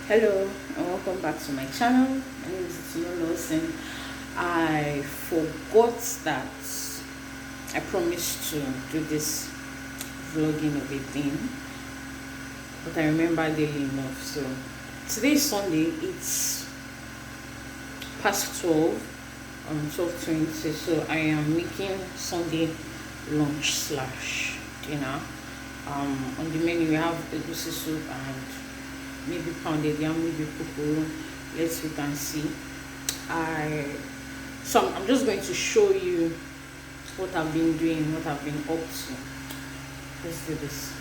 Hello and welcome back to my channel. My name is Locust. I forgot that I promised to do this vlogging of a thing, but I remember daily enough. So today is Sunday. It's past 12:20. So I am making Sunday lunch slash dinner. On the menu we have egusi soup and maybe pounded yam, maybe pupuru. Let's wait and see. I'm just going to show you what I've been doing, what I've been up to. Let's do this.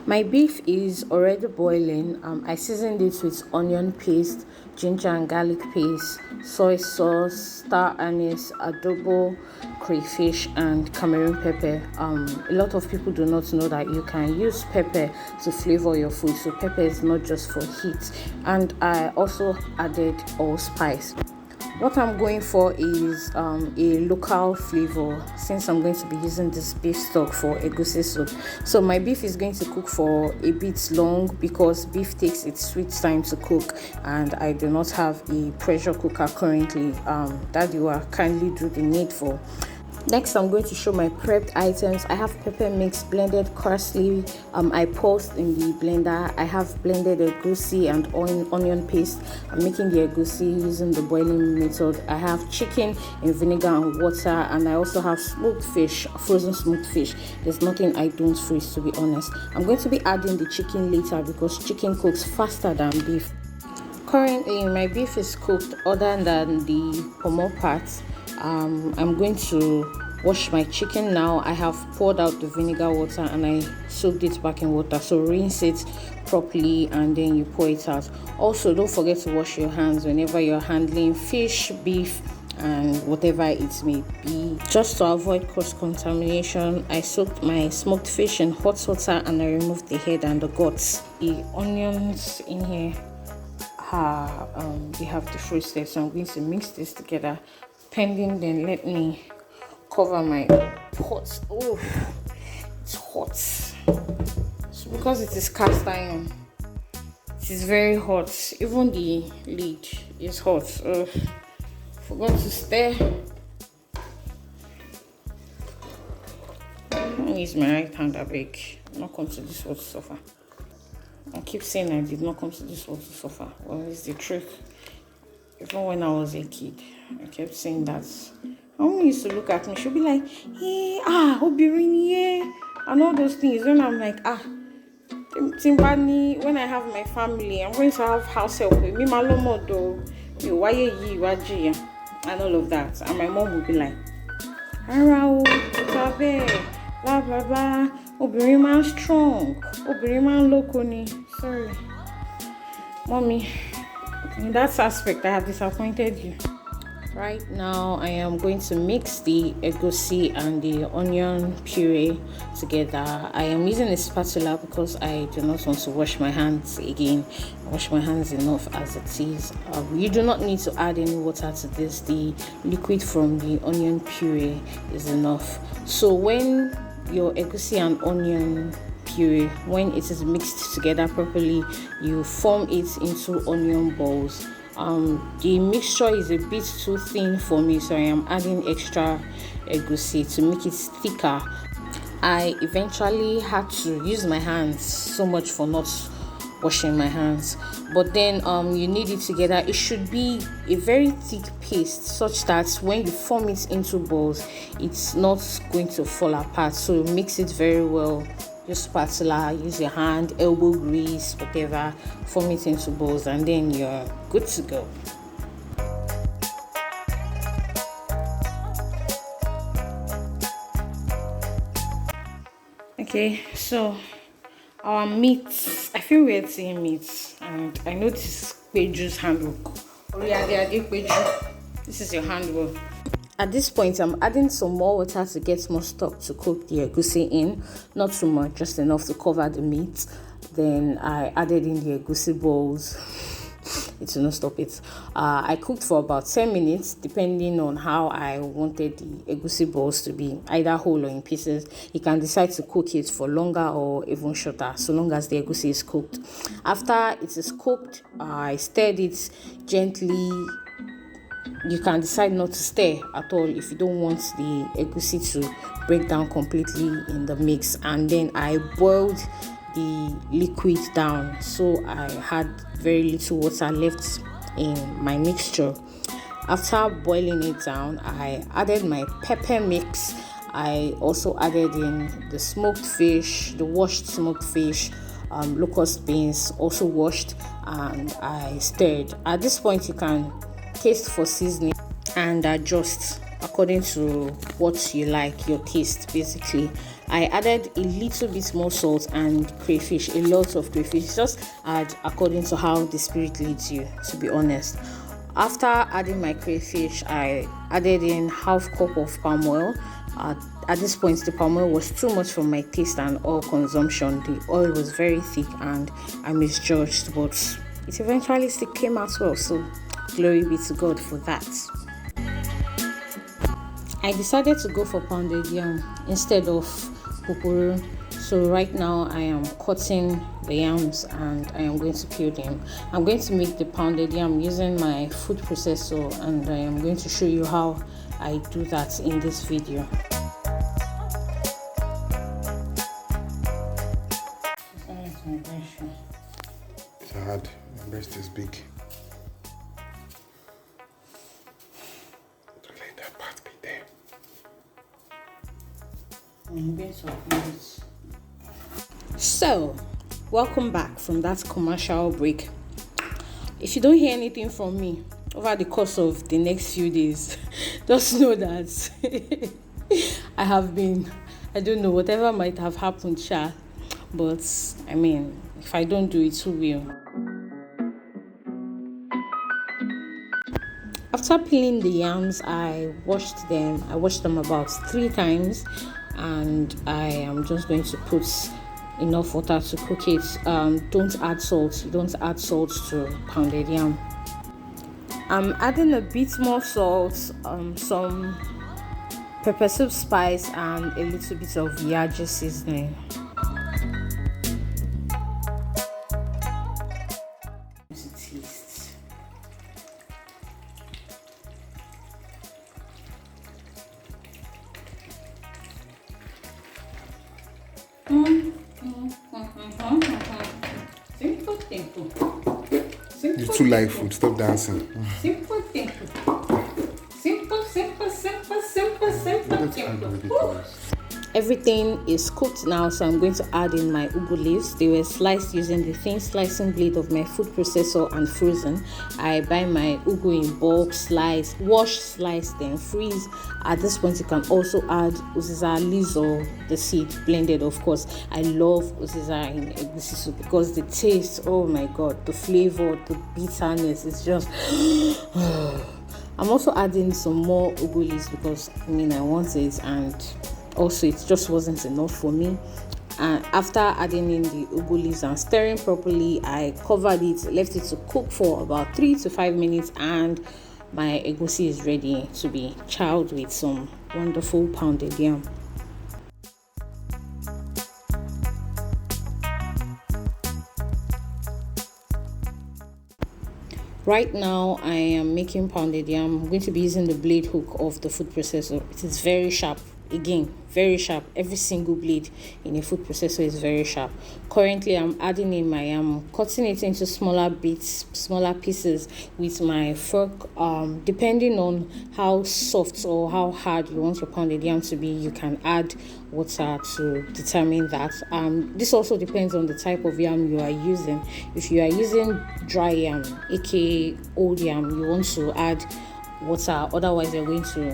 My beef is already boiling. I seasoned it with onion paste, ginger and garlic paste, soy sauce, star anise, adobo, crayfish, and Cameroon pepper. A lot of people do not know that you can use pepper to flavor your food. So pepper is not just for heat. And I also added allspice. What I'm going for is a local flavor, since I'm going to be using this beef stock for egusi soup. So my beef is going to cook for a bit long because beef takes its sweet time to cook, and I do not have a pressure cooker currently. Daddy will kindly do the needful. Next, I'm going to show my prepped items. I have pepper mix blended coarsely. I pulsed in the blender. I have blended egusi and onion paste. I'm making the egusi using the boiling method. I have chicken in vinegar and water, and I also have smoked fish, frozen smoked fish. There's nothing I don't freeze, to be honest. I'm going to be adding the chicken later because chicken cooks faster than beef. Currently, my beef is cooked other than the pomo part. I'm going to wash my chicken now. I have poured out the vinegar water and I soaked it back in water. So rinse it properly and then you pour it out. Also, don't forget to wash your hands whenever you're handling fish, beef, and whatever it may be. Just to avoid cross-contamination, I soaked my smoked fish in hot water and I removed the head and the guts. The onions in here they have defrosted, so I'm going to mix this together. Pending, then let me cover my pot. Oh, it's hot. So because it is cast iron, it is very hot. Even the lid is hot. Forgot to stir. I use my right hand. I beg. Not come to this world to suffer. I keep saying I did not come to this world to suffer. Well, it's the truth. Even when I was a kid, I kept saying that. My mom used to look at me. She'll be like, "Hey, Obirini, yeah," and all those things. When I'm like, Timbani, when I have my family, I'm going to have house help with me, malomodo, yaji, and all of that. And my mom would be like, "Arao, blah blah blah. Obirima strong, Obirima lokoni." Sorry, mommy. In that aspect, I have disappointed you. Right now, I am going to mix the egusi and the onion puree together. I am using a spatula because I do not want to wash my hands again. I wash my hands enough as it is. You do not need to add any water to this. The liquid from the onion puree is enough. So when your egusi and onion puree, when it is mixed together properly, you form it into onion balls. The mixture is a bit too thin for me, so I am adding extra egusi to make it thicker. I eventually had to use my hands so much for not washing my hands, but then you knead it together. It should be a very thick paste such that when you form it into balls, it's not going to fall apart. So mix it very well. Use spatula, use your hand, elbow grease, whatever, form it into balls, and then you're good to go. Okay, so our meat, I feel weird saying meat, and I know this is Peju's handwork. Oh yeah, this is your handwork. At this point, I'm adding some more water to get more stock to cook the egusi in. Not too much, just enough to cover the meat. Then I added in the egusi balls. it will not stop it. I cooked for about 10 minutes depending on how I wanted the egusi balls to be, either whole or in pieces. You can decide to cook it for longer or even shorter, so long as the egusi is cooked. After it is cooked, I stirred it gently. You can decide not to stir at all if you don't want the egusi to break down completely in the mix. And then I boiled the liquid down, so I had very little water left in my mixture. After boiling it down, I added my pepper mix. I also added in the smoked fish, the washed smoked fish, locust beans, also washed, and I stirred. At this point, you can taste for seasoning and adjust according to what you like, your taste basically. I added a little bit more salt and crayfish, a lot of crayfish. Just add according to how the spirit leads you, to be honest. After adding my crayfish, I added in half cup of palm oil. At this point, the palm oil was too much for my taste and oil consumption. The oil was very thick and I misjudged, but it eventually still came out well, so glory be to God for that. I decided to go for pounded yam instead of pupuru. So right now I am cutting the yams and I am going to peel them. I'm going to make the pounded yam using my food processor, and I am going to show you how I do that in this video. It's hard. My breast is big. Let that part be there. So, welcome back from that commercial break. If you don't hear anything from me over the course of the next few days, just know that I have been, I don't know, whatever might have happened, but I mean, if I don't do it, who will? After peeling the yams, I washed them. I washed them about 3 times, and I am just going to put enough water to cook it. Don't add salt. You don't add salt to pounded yam. I'm adding a bit more salt, some peppersoup spice, and a little bit of yaji seasoning. You too like food. Stop dancing. Simple. Everything is cooked now, so I'm going to add in my Ugwu leaves. They were sliced using the thin slicing blade of my food processor and frozen. I buy my Ugwu in bulk, slice, wash, slice, then freeze. At this point, you can also add uziza leaves or the seed, blended of course. I love uziza in egusi soup because the taste, oh my god, the flavor, the bitterness, it's just I'm also adding some more Ugwu leaves because I mean I want it, and also it just wasn't enough for me. And after adding in the Ugwu leaves and stirring properly, I covered it, left it to cook for about 3 to 5 minutes, and my egusi is ready to be chowed with some wonderful pounded yam. Right now I am making pounded yam. I'm going to be using the blade hook of the food processor. It is very sharp. Again, very sharp. Every single blade in a food processor is very sharp. Currently, I'm adding in my cutting it into smaller bits, smaller pieces with my fork. Depending on how soft or how hard you want your pounded yam to be, you can add water to determine that. This also depends on the type of yam you are using. If you are using dry yam, aka old yam, you want to add water, otherwise you're going to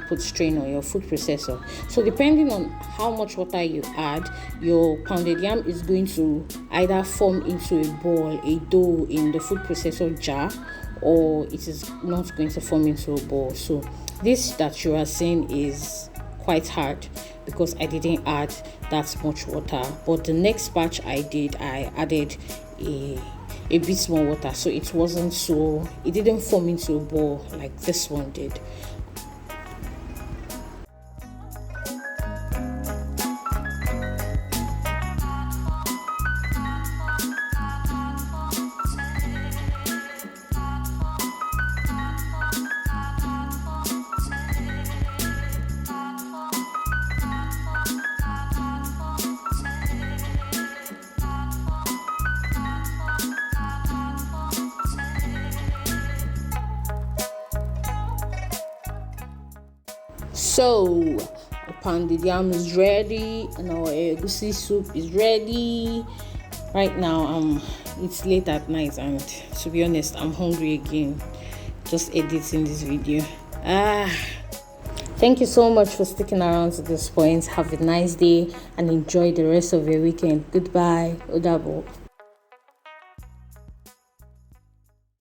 put strain on your food processor. So depending on how much water you add, your pounded yam is going to either form into a ball, a dough in the food processor jar, or it is not going to form into a ball. So this that you are seeing is quite hard because I didn't add that much water. But the next batch I did, I added a bit more water, so it didn't form into a ball like this one did. So, pounded yam is ready, and our egusi soup is ready. Right now, it's late at night, and to be honest, I'm hungry again. Just editing this video. Thank you so much for sticking around to this point. Have a nice day and enjoy the rest of your weekend. Goodbye. Odabo.